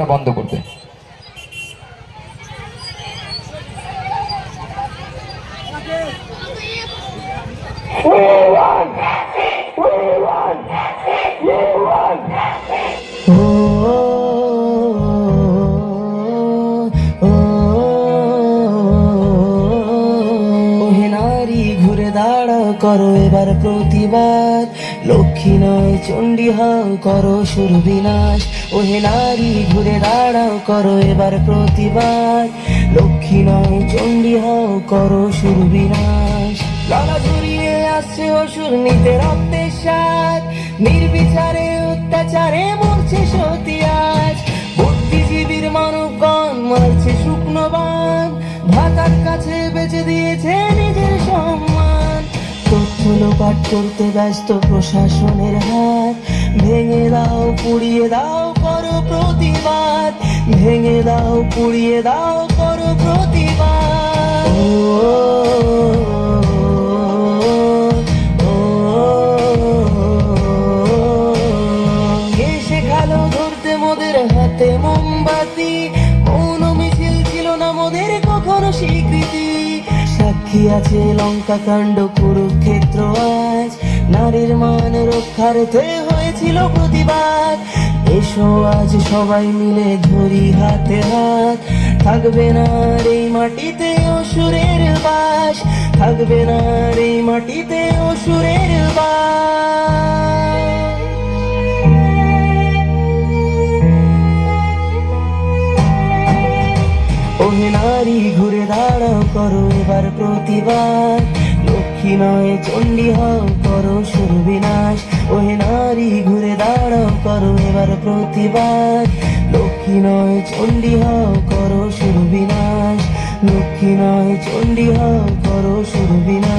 গানটা বন্ধ করবে। ঘুরে দাঁড়াও করো এবার প্রতিবাদ, লক্ষ্মী নয় চণ্ডী হও করো সুর বিনাশ। ওহে নারী ঘুরে দাঁড়াও করো এবার প্রতিবাদ, লক্ষ্মী নয় চণ্ডী হও করো সুর বিনাশ। গলা ঝুরিয়ে আসছে অসুর নিতে রক্তের স্বাদ, নির্বিচারে অত্যাচারে মরছে সতী আজ। বুদ্ধিজীবীর মানবগণ মারছে শুকনো বান, ভাতার কাছে বেঁচে দিয়েছে নিজের সম্মান। তথ্য লোপাট করতে ব্যস্ত প্রশাসনের হাত, ভেঙে দাও পুড়িয়ে দাও করো প্রতিবাদ, ভেঙে দাও পুড়িয়ে দাও করো প্রতিবাদ। কে শেখালো ধরতে মোদের হাতে মোমবাতি, মৌন মিছিল ছিল না মোদের কখনো স্বীকৃতি। সাক্ষী আছে লঙ্কা কাণ্ড কুরুক্ষেত্র আজ, নারীর মান রক্ষার্থে হয়েছিল প্রতিবাদ। এসো আজ সবাই মিলে ধরি হাতে হাত, থাকবে না আর এই মাটিতে অসুরের বাস, থাকবে না আর এই মাটিতে অসুরের বাস। ওহে নারী ঘুরে দাঁড়াও করো এবার প্রতিবাদ, লক্ষ্মী নয় চণ্ডী হও করো সুর বিনাশ। ওহে নারী ঘুরে দাঁড়াও করো এবার প্রতিবাদ, লক্ষ্মী নয় চণ্ডী হও করো সুর বিনাশ, লক্ষ্মী নয় চণ্ডী হও করো সুর বিনাশ।